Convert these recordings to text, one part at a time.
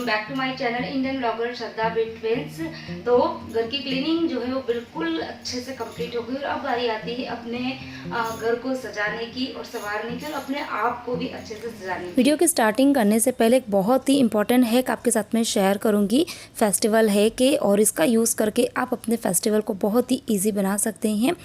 Welcome back to my channel Indian blogger Shraddha बिटवेंस। तो घर की क्लीनिंग जो है वो बिल्कुल अच्छे से कंप्लीट हो गई और अब बारी आती है अपने घर को सजाने की और संवारने की और अपने आप को भी अच्छे से सजाने की। वीडियो की स्टार्टिंग करने से पहले एक बहुत ही इंपॉर्टेंट हैक आपके साथ में शेयर करूंगी। फेस्टिवल है कि और इसका यूज़ करके आप अपने फेस्टिवल को बहुत ही इजी बना सकते हैं।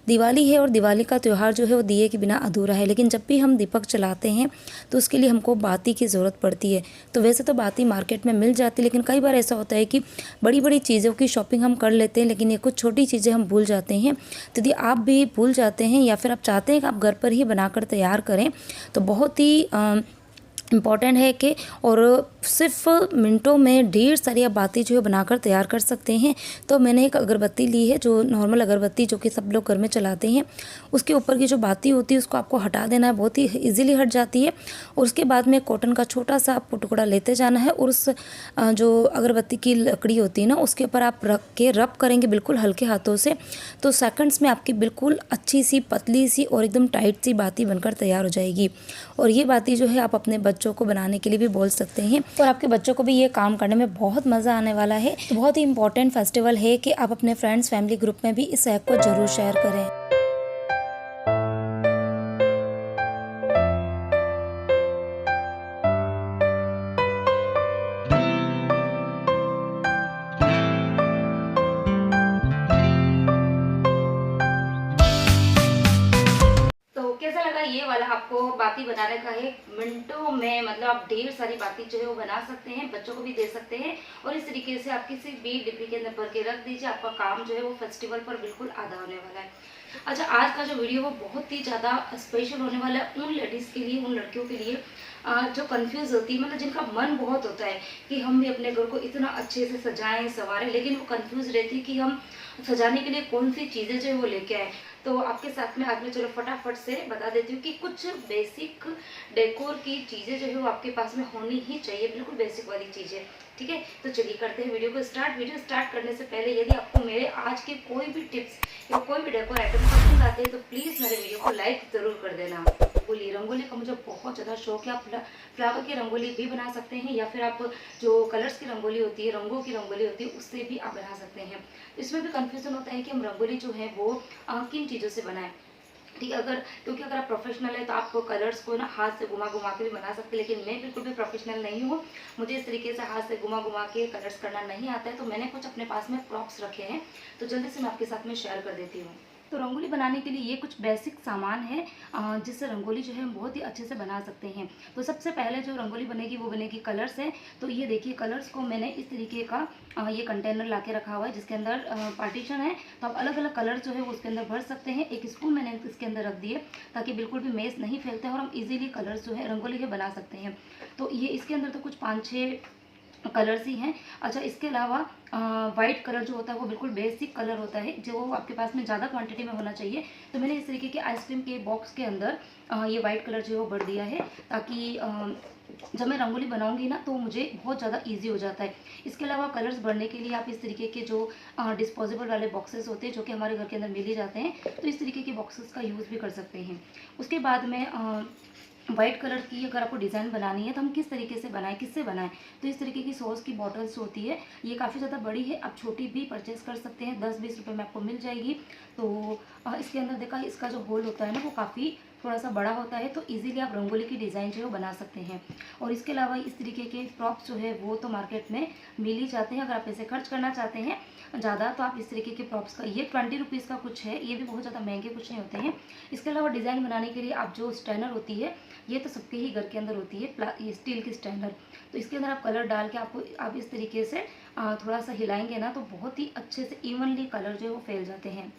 दिवाली है और दिवाली का त्यौहार जो है वो दिए के बिना अधूरा है, लेकिन जब भी हम दीपक जलाते हैं तो उसके लिए हमको बाती की ज़रूरत पड़ती है। तो वैसे तो बाती मार्केट में मिल जाती है, लेकिन कई बार ऐसा होता है कि बड़ी बड़ी चीज़ों की शॉपिंग हम कर लेते हैं, लेकिन ये कुछ छोटी चीज़ें हम भूल जाते हैं। तो यदि आप भी भूल जाते हैं या फिर आप चाहते हैं कि आप घर पर ही बनाकर तैयार करें, तो बहुत ही इम्पॉर्टेंट है कि और सिर्फ मिनटों में ढेर सारी आप बातें जो है बनाकर तैयार कर सकते हैं। तो मैंने एक अगरबत्ती ली है, जो नॉर्मल अगरबत्ती जो कि सब लोग घर में चलाते हैं, उसके ऊपर की जो बाती होती है उसको आपको हटा देना है, बहुत ही इजीली हट जाती है। और उसके बाद में कॉटन का छोटा सा आपको टुकड़ा लेते जाना है और उस जो अगरबत्ती की लकड़ी होती है ना, उसके ऊपर आप रख के रब करेंगे बिल्कुल हल्के हाथों से, तो सेकंड्स में आपकी बिल्कुल अच्छी सी पतली सी और एकदम टाइट सी बाती बनकर तैयार हो जाएगी। और ये बाती जो है आप अपने बच्चों को बनाने के लिए भी बोल सकते हैं और आपके बच्चों को भी ये काम करने में बहुत मज़ा आने वाला है। तो बहुत ही इंपॉर्टेंट फेस्टिवल है कि आप अपने फ्रेंड्स फैमिली ग्रुप में भी इस हैक को ज़रूर शेयर करें। तो कैसा लगा ये वाला आपको बाती बनाने का है? मिनटों में मतलब आप ढेर सारी बाती जो है वो बना सकते हैं, बच्चों को भी दे सकते हैं और इस तरीके से आप किसी भी डिब्बी के अंदर भर के रख दीजिए। आपका काम जो है वो फेस्टिवल पर बिल्कुल आधा होने वाला है। अच्छा, आज का जो वीडियो वो बहुत ही ज़्यादा स्पेशल होने वाला है उन लेडीज़ के लिए, उन लड़कियों के लिए जो कंफ्यूज होती है, मतलब जिनका मन बहुत होता है कि हम भी अपने घर को इतना अच्छे से सजाएं संवारें, लेकिन वो कंफ्यूज रहती है कि हम सजाने के लिए कौन सी चीज़ें जो है वो लेके आए। तो आपके साथ में आज मैं चलो फटाफट से बता देती हूँ कि कुछ बेसिक डेकोर की चीज़ें जो है वो आपके पास में होनी ही चाहिए, बिल्कुल बेसिक वाली चीज़ें। ठीक है, तो चलिए करते हैं वीडियो को स्टार्ट। वीडियो स्टार्ट करने से पहले यदि आपको मेरे आज के कोई भी टिप्स या कोई भी डेकोर आइटम पसंद आते हैं तो प्लीज़ मेरे वीडियो को लाइक ज़रूर कर देना। रंगोली रंगोली का मुझे बहुत ज़्यादा शौक है। आप फ्लावर की रंगोली भी बना सकते हैं या फिर आप जो कलर्स की रंगोली होती है, रंगों की रंगोली होती है, उससे भी आप बना सकते हैं। इसमें भी कंफ्यूजन होता है कि हम रंगोली जो है वो किन चीज़ों से बनाएं। ठीक है, क्योंकि अगर आप प्रोफेशनल है तो आप कलर्स को ना हाथ से घुमा घुमा के भी बना सकते हैं, लेकिन मैं बिल्कुल भी प्रोफेशनल नहीं हूँ, मुझे इस तरीके से हाथ से घुमा घुमा के कलर्स करना नहीं आता है। तो मैंने कुछ अपने पास में प्रॉप्स रखे हैं, तो जल्दी से मैं आपके साथ में शेयर कर देती हूँ। तो रंगोली बनाने के लिए ये कुछ बेसिक सामान है जिससे रंगोली जो है हम बहुत ही अच्छे से बना सकते हैं। तो सबसे पहले जो रंगोली बनेगी वो बनेगी कलर्स है। तो ये देखिए, कलर्स को मैंने इस तरीके का ये कंटेनर ला के रखा हुआ है जिसके अंदर पार्टीशन है। तो आप अलग अलग कलर जो है वो उसके अंदर भर सकते हैं। एक स्पून मैंने इसके अंदर रख दिए ताकि बिल्कुल भी मेस नहीं फैलते और हम इजीली कलर्स जो है रंगोली के बना सकते हैं। तो ये इसके अंदर तो कुछ 5-6 कलर्स ही हैं। अच्छा, इसके अलावा वाइट कलर जो होता है वो बिल्कुल बेसिक कलर होता है, जो आपके पास में ज़्यादा क्वांटिटी में होना चाहिए। तो मैंने इस तरीके के आइसक्रीम के बॉक्स के अंदर ये वाइट कलर जो है वो भर दिया है, ताकि जब मैं रंगोली बनाऊंगी ना तो मुझे बहुत ज़्यादा इजी हो जाता है। इसके अलावा कलर्स भरने के लिए आप इस तरीके के जो डिस्पोजेबल वाले बॉक्सेस होते हैं जो कि हमारे घर के अंदर मिल ही जाते हैं, तो इस तरीके के बॉक्सेस का यूज़ भी कर सकते हैं। उसके बाद में वाइट कलर की अगर आपको डिज़ाइन बनानी है तो हम किस तरीके से बनाएं, किससे बनाएं, तो इस तरीके की सॉस की बॉटल्स होती है, ये काफ़ी ज़्यादा बड़ी है, आप छोटी भी परचेस कर सकते हैं, 10-20 रुपये में आपको मिल जाएगी। तो इसके अंदर देखा, इसका जो होल होता है ना वो काफ़ी थोड़ा सा बड़ा होता है, तो इजीली आप रंगोली की डिज़ाइन जो है वो बना सकते हैं। और इसके अलावा इस तरीके के प्रॉप्स जो है वो तो मार्केट में मिल ही जाते हैं। अगर आप पैसे खर्च करना चाहते हैं ज़्यादा तो आप इस तरीके के प्रॉप्स का, ये 20 रुपीज़ का कुछ है, ये भी बहुत ज़्यादा महंगे कुछ नहीं होते हैं। इसके अलावा डिज़ाइन बनाने के लिए आप जो स्टैनर होती है, ये तो सबके ही घर के अंदर होती है, ये स्टील की स्टैंडर। तो इसके अंदर आप कलर डाल के आप इस तरीके से थोड़ा सा हिलाएंगे ना तो बहुत ही अच्छे से इवनली कलर जो है वो फैल जाते हैं।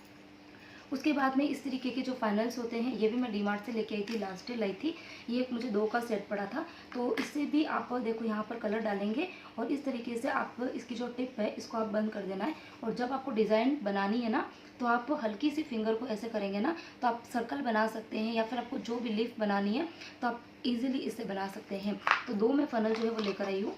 उसके बाद में इस तरीके के जो फाइनल्स होते हैं, ये भी मैं डीमार्ट से लेके आई थी, लास्ट डे लाई थी, ये एक मुझे 2 का सेट पड़ा था। तो इससे भी आप देखो यहाँ पर कलर डालेंगे और इस तरीके से आप इसकी जो टिप है इसको आप बंद कर देना है। और जब आपको डिज़ाइन बनानी है ना तो आप हल्की सी फिंगर को ऐसे करेंगे ना तो आप सर्कल बना सकते हैं, या फिर आपको जो भी लीफ बनानी है तो आप ईजिली इससे बना सकते हैं। तो 2 मैं फ़नल जो है वो लेकर आई हूँ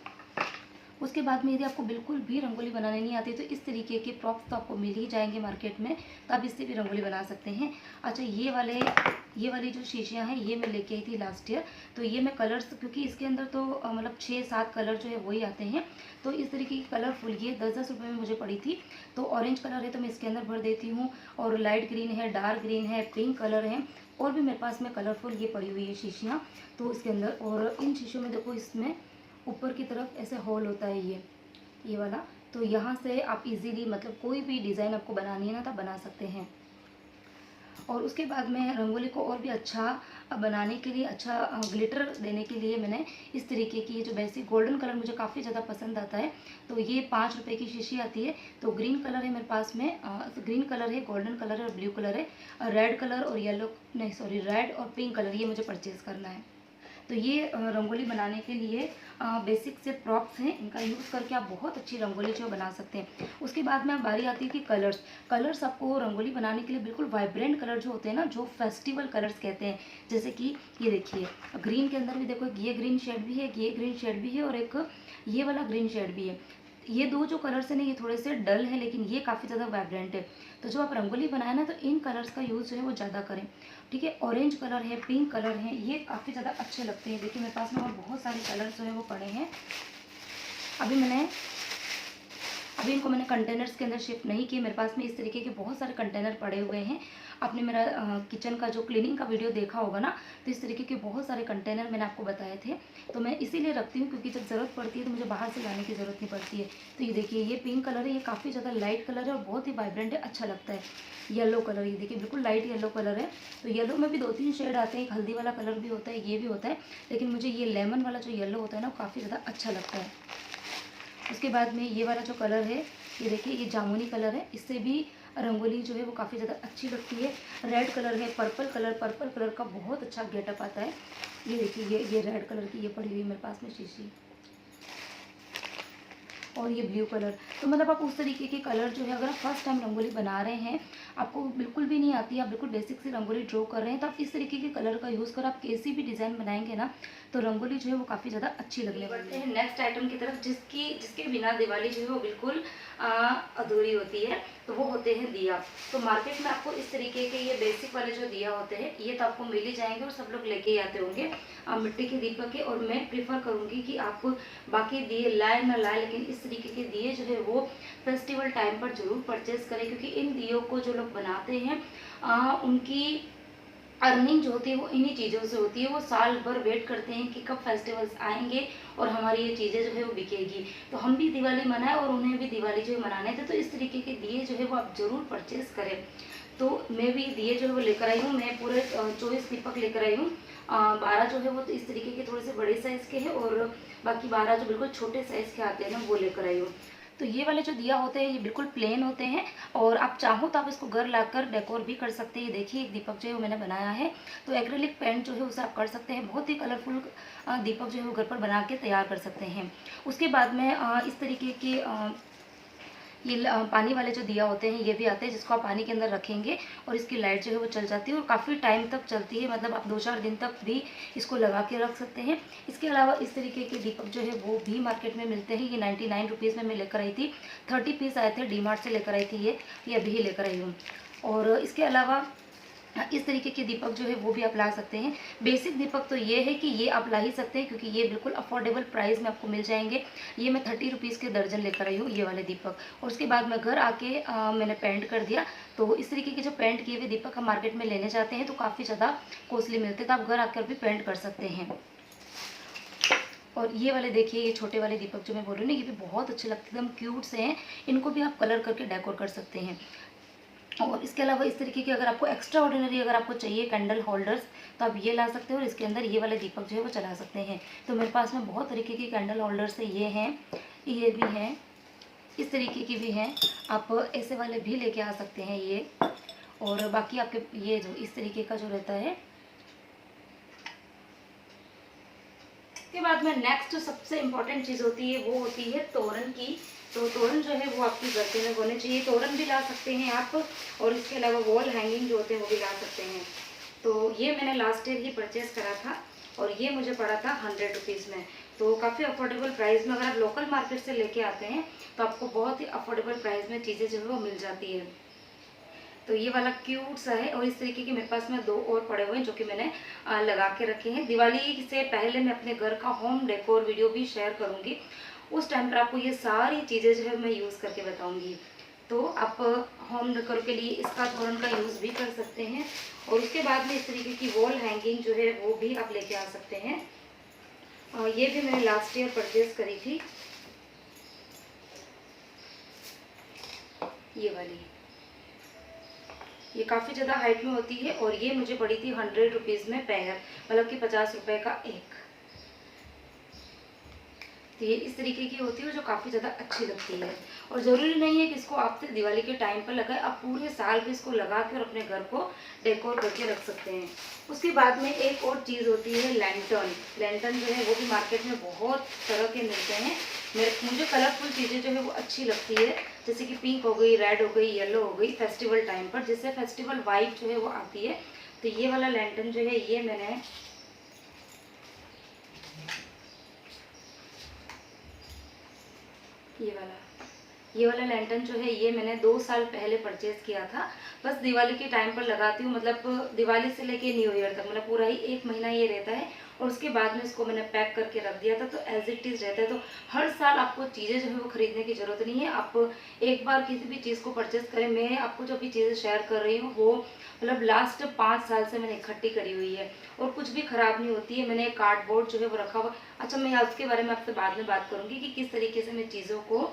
उसके बाद में यदि आपको बिल्कुल भी रंगोली बनाने नहीं आती तो इस तरीके के प्रॉप्स तो आपको मिल ही जाएंगे मार्केट में, तो आप इससे भी रंगोली बना सकते हैं। अच्छा, ये वाली जो शीशियाँ हैं ये मैं लेके आई थी लास्ट ईयर। तो ये मैं कलर्स, क्योंकि इसके अंदर तो मतलब 6-7 कलर जो है वही आते हैं, तो इस तरीके की कलरफुल ये 10-10 रुपये में मुझे पड़ी थी। तो ऑरेंज कलर है तो मैं इसके अंदर भर देती हूँ, और लाइट ग्रीन है, डार्क ग्रीन है, पिंक कलर है, और भी मेरे पास में कलरफुल ये पड़ी हुई है शीशियाँ तो इसके अंदर। और इन शीशों में देखो, इसमें ऊपर की तरफ ऐसे होल होता है ये वाला, तो यहाँ से आप इजीली मतलब कोई भी डिज़ाइन आपको बनानी है ना तो बना सकते हैं। और उसके बाद में रंगोली को और भी अच्छा बनाने के लिए, अच्छा ग्लिटर देने के लिए मैंने इस तरीके की, ये जो बेसिक गोल्डन कलर मुझे काफ़ी ज़्यादा पसंद आता है, तो ये 5 रुपये की शीशी आती है। तो ग्रीन कलर है मेरे पास में, ग्रीन कलर है, गोल्डन कलर है और ब्लू कलर है, रेड कलर और येलो, नहीं सॉरी, रेड और पिंक कलर, ये मुझे परचेज़ करना है। तो ये रंगोली बनाने के लिए बेसिक से प्रॉप्स हैं, इनका यूज़ करके आप बहुत अच्छी रंगोली जो बना सकते हैं। उसके बाद में बारी आती है कि कलर्स आपको रंगोली बनाने के लिए बिल्कुल वाइब्रेंट कलर जो होते हैं ना, जो फेस्टिवल कलर्स कहते हैं, जैसे कि ये देखिए ग्रीन के अंदर भी देखो, ये ग्रीन शेड भी है, ये ग्रीन शेड भी है, और एक ये वाला ग्रीन शेड भी है। ये दो जो कलर्स हैं ना, ये थोड़े से डल है, लेकिन ये काफ़ी ज़्यादा वाइब्रेंट है। तो जब आप रंगोली बनाए ना तो इन कलर्स का यूज़ जो है वो ज़्यादा करें, ठीक है। ऑरेंज कलर है, पिंक कलर है, ये काफ़ी ज़्यादा अच्छे लगते हैं। देखिए मेरे पास में और बहुत सारे कलर्स जो है वो पड़े हैं। अभी इनको मैंने कंटेनर्स के अंदर शिफ्ट नहीं किए, मेरे पास में इस तरीके के बहुत सारे कंटेनर पड़े हुए हैं। आपने मेरा किचन का जो क्लीनिंग का वीडियो देखा होगा ना, तो इस तरीके के बहुत सारे कंटेनर मैंने आपको बताए थे। तो मैं इसीलिए रखती हूँ क्योंकि जब ज़रूरत पड़ती है तो मुझे बाहर से लाने की ज़रूरत नहीं पड़ती है। तो ये देखिए, ये पिंक कलर है, ये काफ़ी ज़्यादा लाइट कलर है और बहुत ही वाइब्रेंट है, अच्छा लगता है। येलो कलर, ये देखिए बिल्कुल लाइट येलो कलर है। तो येलो में भी 2-3 शेड आते हैं, एक हल्दी वाला कलर भी होता है, ये भी होता है, लेकिन मुझे ये लेमन वाला जो येलो होता है ना, वो काफ़ी ज़्यादा अच्छा लगता है। उसके बाद में ये वाला जो कलर है, ये देखिए, ये जामुनी कलर है, इससे भी रंगोली जो है वो काफ़ी ज़्यादा अच्छी लगती है। रेड कलर है, पर्पल कलर का बहुत अच्छा गेटअप आता है। ये देखिए, ये रेड कलर की ये पड़ी हुई है मेरे पास में शीशी, और ये ब्लू कलर। तो मतलब आप उस तरीके के कलर जो है, अगर आप फर्स्ट टाइम रंगोली बना रहे हैं, आपको बिल्कुल भी नहीं आती, आप बिल्कुल बेसिक सी रंगोली ड्रॉ कर रहे हैं, तो आप इस तरीके के कलर का यूज़ कर आप कैसी भी डिज़ाइन बनाएंगे ना, तो रंगोली जो है वो काफ़ी ज़्यादा अच्छी लगने वाली है। नेक्स्ट आइटम की तरफ, जिसके बिना दिवाली जो है वो बिल्कुल अधूरी होती है, तो वो होते हैं दिया। तो मार्केट में आपको इस तरीके के ये बेसिक वाले जो दिया होते हैं, ये तो आपको मिल ही जाएंगे और सब लोग लेके ही आते होंगे मिट्टी के दीपक के। और मैं प्रीफर करूँगी कि आप बाकी दिए लाए ना लाए, लेकिन इस तरीके के दिए जो है वो फेस्टिवल टाइम पर ज़रूर परचेज करें, क्योंकि इन दियों को जो लोग बनाते हैं उनकी अर्निंग जो होती है वो इन्हीं चीज़ों से होती है। वो साल भर वेट करते हैं कि कब फेस्टिवल्स आएंगे और हमारी ये चीज़ें जो है वो बिकेगी। तो हम भी दिवाली मनाएं और उन्हें भी दिवाली जो है मनाने थे, तो इस तरीके के दिए जो है वो आप ज़रूर परचेज़ करें। तो मैं भी दिए जो है वो लेकर आई हूँ, मैं पूरे 24 दीपक लेकर आई हूँ। 12 जो है वो तो इस तरीके के थोड़े से बड़े साइज़ के हैं, और बाकी 12 जो बिल्कुल छोटे साइज़ के आते हैं ना, वो लेकर आई हूँ। तो ये वाले जो दिया होते हैं ये बिल्कुल प्लेन होते हैं, और आप चाहो तो आप इसको घर लाकर डेकोर भी कर सकते हैं। देखिए एक दीपक जो है वो मैंने बनाया है, तो एक्रेलिक पेंट जो है उसे आप कर सकते हैं। बहुत ही कलरफुल दीपक जो है वो घर पर बना के तैयार कर सकते हैं। उसके बाद में इस तरीके के ये पानी वाले जो दिया होते हैं ये भी आते हैं, जिसको आप पानी के अंदर रखेंगे और इसकी लाइट जो है वो चल जाती है और काफ़ी टाइम तक चलती है, मतलब आप 2-4 दिन तक भी इसको लगा के रख सकते हैं। इसके अलावा इस तरीके के दीपक जो है वो भी मार्केट में मिलते हैं। ये 99 रुपीज़ में मैं लेकर आई थी, 30 पीस आए थे, डी-मार्ट से लेकर आई थी ये अभी ही लेकर आई हूँ। और इसके अलावा इस तरीके के दीपक जो है वो भी आप ला सकते हैं। बेसिक दीपक तो ये है कि ये आप ला ही सकते हैं, क्योंकि ये बिल्कुल अफोर्डेबल प्राइस में आपको मिल जाएंगे। ये मैं 30 रुपीज़ के दर्जन लेकर आई हूँ ये वाले दीपक। और उसके बाद मैं घर आके मैंने पेंट कर दिया। तो इस तरीके के जो पेंट किए हुए दीपक हम मार्केट में लेने जाते हैं तो काफ़ी ज़्यादा कॉस्टली मिलते हैं, तो आप घर आकर भी पेंट कर सकते हैं। और ये वाले देखिए, ये छोटे वाले दीपक जो मैं बोल रही हूँ ना, ये भी बहुत अच्छे लगते हैं, एकदम क्यूट से हैं। इनको भी आप कलर करके डेकोर कर सकते हैं। और इसके अलावा इस तरीके के अगर आपको एक्स्ट्रा ऑर्डिनरी अगर आपको चाहिए कैंडल होल्डर्स, तो आप ये ला सकते हो और इसके अंदर ये वाले दीपक जो है वो चला सकते हैं। तो मेरे पास में बहुत तरीके के कैंडल होल्डर्स है, ये हैं, ये भी हैं, इस तरीके की भी हैं, आप ऐसे वाले भी लेके आ सकते हैं ये। और बाकी आपके ये जो इस तरीके का जो रहता है। इसके बाद में नेक्स्ट जो सबसे इम्पोर्टेंट चीज़ होती है वो होती है तोरण की। तो तोरण जो है वो आपकी घर में होने चाहिए। तोरण भी ला सकते हैं आप, और इसके अलावा वॉल हैंगिंग जो होते हैं वो भी ला सकते हैं। तो ये मैंने लास्ट ईयर ही परचेज़ करा था और ये मुझे पड़ा था 100 रुपीज़ में। तो काफ़ी अफोर्डेबल प्राइस में अगर आप लोकल मार्केट से लेके आते हैं तो आपको बहुत ही अफोर्डेबल प्राइस में चीज़ें जो है वो मिल जाती है। तो ये वाला क्यूट सा है और इस तरीके के मेरे पास में 2 और पड़े हुए हैं जो कि मैंने लगा के रखे हैं। दिवाली से पहले मैं अपने घर का होम डेकोर वीडियो भी शेयर करूँगी, उस टाइम पर आपको ये सारी चीज़ें जो है मैं यूज़ करके बताऊँगी। तो आप होम डेकोर के लिए इसका तोरण का यूज़ भी कर सकते हैं और उसके बाद में इस तरीके की वॉल हैंगिंग जो है वो भी आप लेके आ सकते हैं। ये भी मैंने लास्ट ईयर परचेज करी थी, ये वाली। ये काफ़ी ज़्यादा हाइट में होती है और ये मुझे पड़ी थी 100 रुपीज़ में पेयर, मतलब कि 50 रुपये का एक। तो ये इस तरीके की होती है जो काफ़ी ज़्यादा अच्छी लगती है और ज़रूरी नहीं है कि इसको आप दिवाली के टाइम पर लगाएं, आप पूरे साल भी इसको लगा के और अपने घर को डेकोर करके रख सकते हैं। उसके बाद में एक और चीज़ होती है लैंटर्न। लैंटर्न जो है वो भी मार्केट में बहुत तरह के मिलते हैं। मुझे कलरफुल चीज़ें जो है वो अच्छी लगती है, जैसे कि पिंक हो गई, रेड हो गई, येलो हो गई, फेस्टिवल टाइम पर जिससे फेस्टिवल वाइब जो है वो आती है। तो ये वाला लैंटर्न जो है ये मैंने ये वाला लैंटर्न जो है ये मैंने 2 साल पहले परचेज़ किया था। बस दिवाली के टाइम पर लगाती हूँ, मतलब दिवाली से लेके न्यू ईयर तक, मतलब पूरा ही 1 महीना ये रहता है और उसके बाद में इसको मैंने पैक करके रख दिया था। तो एज इट इज़ रहता है। तो हर साल आपको चीज़ें जो है वो खरीदने की ज़रूरत नहीं है। आप एक बार किसी भी चीज़ को परचेज़ करें। मैं आपको जो भी चीज़ें शेयर कर रही हूँ वो मतलब लास्ट 5 साल से मैंने इकट्ठी करी हुई है और कुछ भी ख़राब नहीं होती है। मैंने कार्डबोर्ड जो है वो रखा हुआ। अच्छा, मैं उसके बारे में आपसे बाद में बात करूँगी कि किस तरीके से मैं चीज़ों को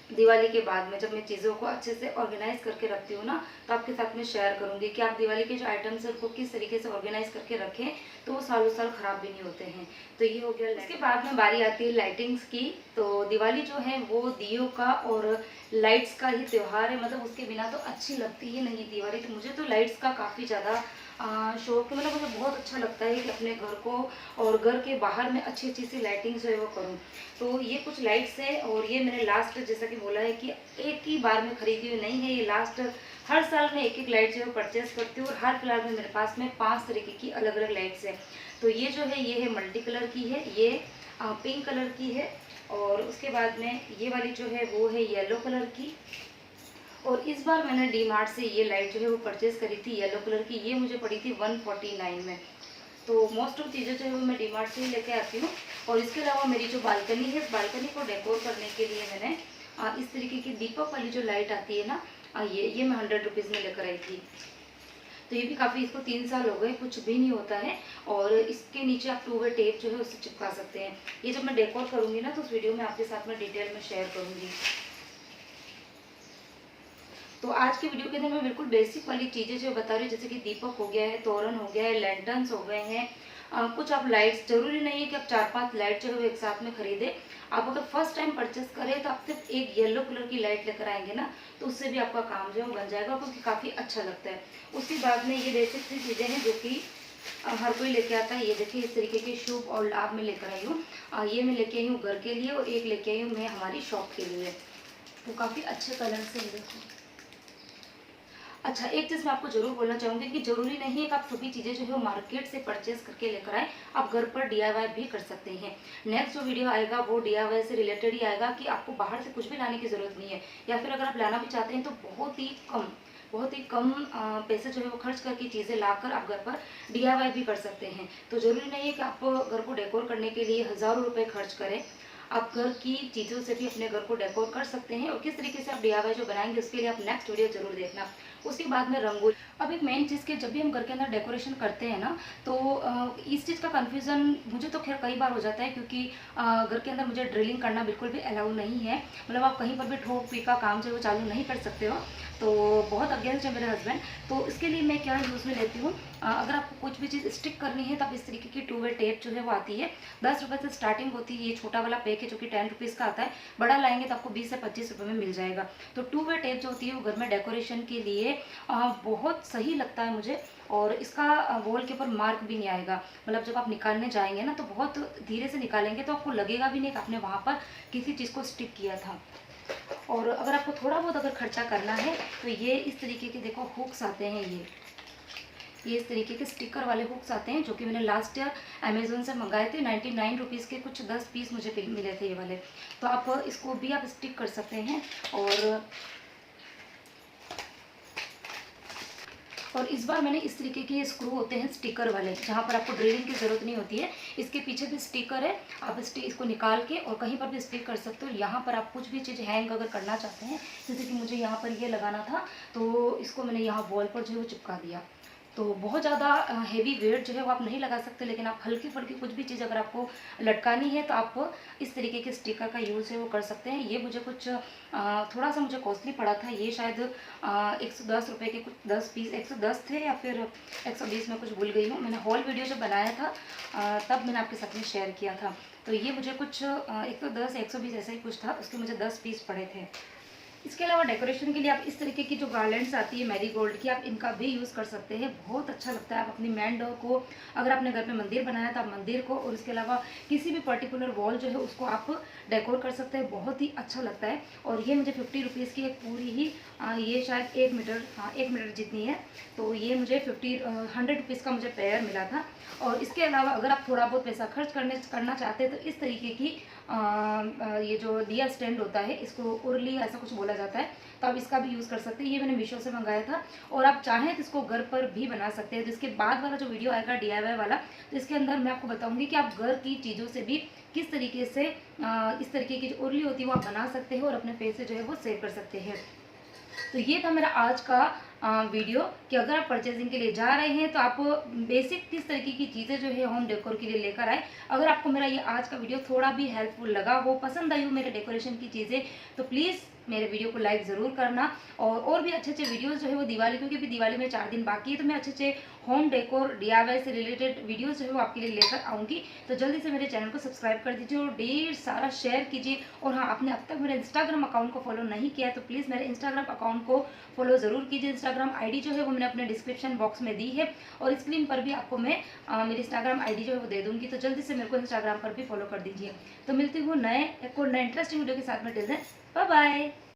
दिवाली के बाद में जब मैं चीज़ों को अच्छे से ऑर्गेनाइज करके रखती हूँ ना, तो आपके साथ में शेयर करूँगी कि आप दिवाली के जो आइटम्स है उनको किस तरीके से ऑर्गेनाइज करके रखें तो वो सालों साल ख़राब भी नहीं होते हैं। तो ये हो गया। उसके बाद में बारी आती है लाइटिंग्स की। तो दिवाली जो है वो दियों का और लाइट्स का ही त्यौहार है, मतलब उसके बिना तो अच्छी लगती ही नहीं दिवाली। तो मुझे तो लाइट्स का काफ़ी ज़्यादा शौक है, मतलब मुझे बहुत अच्छा लगता है कि अपने घर को और घर के बाहर में अच्छी अच्छी सी लाइटिंग जो है वो करूँ। तो ये कुछ लाइट्स है और ये मैंने लास्ट जैसा कि बोला है कि एक ही बार में खरीदी हुई नहीं है, ये लास्ट हर साल मैं एक एक लाइट जो है परचेज़ करती हूँ और हर फिलहाल में मेरे पास में 5 तरीके की अलग अलग लाइट्स है। तो ये जो है ये है मल्टी कलर की है, ये पिंक कलर की है और उसके बाद में ये वाली जो है वो है येलो कलर की। और इस बार मैंने डी मार्ट से ये लाइट जो है वो परचेज़ करी थी येलो कलर की। ये मुझे पड़ी थी 149 में। तो मोस्ट ऑफ चीज़ें जो है वो मैं डी मार्ट से ही लेके आती हूँ। और इसके अलावा मेरी जो बालकनी है, इस बालकनी को डेकोर करने के लिए मैंने इस तरीके की दीपक वाली जो लाइट आती है ना, ये मैं 100 रुपीज़ में लेकर आई थी। तो ये भी काफ़ी, इसको 3 साल हो गए, कुछ भी नहीं होता है। और इसके नीचे आप 2 वे टेप जो है उससे चिपका सकते हैं। ये जब मैं डेकोर करूँगी ना तो उस वीडियो में आपके साथ में डिटेल में शेयर करूँगी। तो आज की वीडियो के अंदर मैं बिल्कुल बेसिक वाली चीज़ें जो बता रही हूँ, जैसे कि दीपक हो गया है, तोरण हो गया है, लैंटर्न्स हो गए हैं, कुछ आप लाइट्स। ज़रूरी नहीं है कि आप 4-5 लाइट जो है वो एक साथ में खरीदें। आप अगर फर्स्ट टाइम परचेस करें तो आप सिर्फ एक येलो कलर की लाइट लेकर आएंगे ना, तो उससे भी आपका काम जो है वो बन जाएगा, क्योंकि काफ़ी अच्छा लगता है। उसके बाद में ये बेसिक सी चीज़ें हैं जो कि हर कोई लेके आता है। ये देखिए इस तरीके के शुभ और लाभ में लेकर आई हूँ। ये मैं लेके आई हूँ घर के लिए और एक लेके आई हूँ मैं हमारी शॉप के लिए। तो काफ़ी अच्छे कलर से देखो। अच्छा, एक चीज़ मैं आपको ज़रूर बोलना चाहूँगी कि ज़रूरी नहीं है कि आप सभी चीज़ें जो है वो मार्केट से परचेज करके लेकर आएँ। आप घर पर DIY भी कर सकते हैं। नेक्स्ट जो वीडियो आएगा वो DIY से रिलेटेड ही आएगा कि आपको बाहर से कुछ भी लाने की ज़रूरत नहीं है, या फिर अगर आप लाना भी चाहते हैं तो बहुत ही कम पैसे जो है वो खर्च करके चीज़ें लाकर आप घर पर DIY भी कर सकते हैं। तो ज़रूरी नहीं है कि आप घर को डेकोर करने के लिए हज़ारों रुपये खर्च करें। आप घर की चीज़ों से भी अपने घर को डेकोर कर सकते हैं। और किस तरीके से आप DIY जो बनाएंगे उसके लिए आप नेक्स्ट वीडियो जरूर देखना। उसके बाद में रंगोली। अब एक मेन चीज़ के जब भी हम घर के अंदर डेकोरेशन करते हैं ना, तो इस चीज़ का कन्फ्यूज़न मुझे तो खैर कई बार हो जाता है, क्योंकि घर के अंदर मुझे ड्रिलिंग करना बिल्कुल भी अलाउ नहीं है। मतलब आप कहीं पर भी ठोक पी का काम जो है वो चालू नहीं कर सकते हो। तो बहुत अगेंस्ट है मेरे हस्बैंड। तो इसके लिए मैं क्या यूज़ में लेती हूँ, अगर आपको कुछ भी चीज़ स्टिक करनी है तो आप इस तरीके की 2 वे टेप जो है वो आती है। 10 रुपये से स्टार्टिंग होती है। ये छोटा वाला पैक है जो कि 10 रुपीज़ का आता है। बड़ा लाएंगे तो आपको 20 से 25 रुपये में मिल जाएगा। तो 2 वे टेप जो होती है वो घर में डेकोरेशन के लिए बहुत सही लगता है मुझे। और इसका वॉल के ऊपर मार्क भी नहीं आएगा। मतलब जब आप निकालने जाएंगे ना तो बहुत धीरे से निकालेंगे तो आपको लगेगा भी नहीं कि आपने वहाँ पर किसी चीज़ को स्टिक किया था। और अगर आपको थोड़ा बहुत अगर खर्चा करना है तो ये इस तरीके के देखो हुक्स आते हैं। ये इस तरीके के स्टिकर वाले हुक्स आते हैं जो कि मैंने लास्ट ईयर अमेज़ोन से मंगाए थे। 99 रुपीज़ के कुछ 10 पीस मुझे मिले थे ये वाले। तो आप इसको भी आप स्टिक कर सकते हैं। और इस बार मैंने इस तरीके के स्क्रू होते हैं स्टिकर वाले, जहाँ पर आपको ड्रिलिंग की ज़रूरत नहीं होती है। इसके पीछे भी स्टिकर है, आप इसको निकाल के और कहीं पर भी स्टिक कर सकते हो। यहाँ पर आप कुछ भी चीज़ हैंग अगर करना चाहते हैं, जैसे कि मुझे यहाँ पर ये लगाना था, तो इसको मैंने यहाँ वॉल पर जो है वो चिपका दिया। तो बहुत ज़्यादा हेवी वेट जो है वो आप नहीं लगा सकते, लेकिन आप हल्की फुल्की कुछ भी चीज़ अगर आपको लटकानी है तो आप इस तरीके के स्टिकर का यूज़ है वो कर सकते हैं। ये मुझे कुछ थोड़ा सा मुझे कॉस्टली पड़ा था। ये शायद 110 रुपये के कुछ 10 पीस, 110 थे या फिर 120 में कुछ भूल गई हूँ। मैंने हॉल वीडियो जब बनाया था तब मैंने आपके साथ में शेयर किया था। तो ये मुझे कुछ 110 120 ऐसा ही कुछ था, उसके मुझे 10 पीस पड़े थे। इसके अलावा डेकोरेशन के लिए आप इस तरीके की जो गार्लैंड्स आती है मैरीगोल्ड की, आप इनका भी यूज़ कर सकते हैं। बहुत अच्छा लगता है। आप अपनी मेन डोर को, अगर आपने घर में मंदिर बनाया तो आप मंदिर को, और इसके अलावा किसी भी पर्टिकुलर वॉल जो है उसको आप डेकोर कर सकते हैं। बहुत ही अच्छा लगता है। और ये मुझे 50 रुपीज़ की एक पूरी ही ये शायद 1 मीटर, हाँ 1 मीटर जितनी है। तो ये मुझे 100 रुपीज़ का मुझे पेयर मिला था। और इसके अलावा अगर आप थोड़ा बहुत पैसा खर्च करना चाहते हैं तो इस तरीके की ये जो दिया स्टैंड होता है, इसको उर्ली ऐसा कुछ बोला जाता है, तो आप इसका भी यूज़ कर सकते हैं। ये मैंने मीशो से मंगाया था। और आप चाहें तो इसको घर पर भी बना सकते हैं। तो इसके बाद वाला जो वीडियो आएगा DIY वाला, तो इसके अंदर मैं आपको बताऊंगी कि आप घर की चीज़ों से भी किस तरीके से इस तरीके की जो उर्ली होती है वो आप बना सकते हैं और अपने पैसे जो है वो सेव कर सकते हैं। तो ये था मेरा आज का वीडियो कि अगर आप परचेजिंग के लिए जा रहे हैं तो आप बेसिक किस तरीके की चीज़ें जो है होम डेकोर के लिए लेकर आए। अगर आपको मेरा ये आज का वीडियो थोड़ा भी हेल्पफुल लगा हो, पसंद आई हो मेरे डेकोरेशन की चीज़ें, तो प्लीज़ मेरे वीडियो को लाइक ज़रूर करना। और भी अच्छे अच्छे वीडियोस जो है वो दिवाली, क्योंकि अभी दिवाली में 4 दिन बाकी है, तो मैं अच्छे अच्छे होम डेकोर DIY से रिलेटेड वीडियोस जो है वो आपके लिए लेकर आऊँगी। तो जल्दी से मेरे चैनल को सब्सक्राइब कर दीजिए और ढेर सारा शेयर कीजिए। और हाँ, आपने अब तक मेरे इंस्टाग्राम अकाउंट को फॉलो नहीं किया है तो प्लीज़ मेरे इंस्टाग्राम अकाउंट को फॉलो ज़रूर कीजिए। इंस्टाग्राम ID जो है वो मैंने अपने डिस्क्रिप्शन बॉक्स में दी है, और स्क्रीन पर भी आपको मैं मेरी इंस्टाग्राम ID जो है वो दे दूँगी। तो जल्दी से मेरे को इंस्टाग्राम पर भी फॉलो कर दीजिए। तो मिलती हूँ एक और नए इंटरेस्टिंग वीडियो के साथ में। Till then bye bye.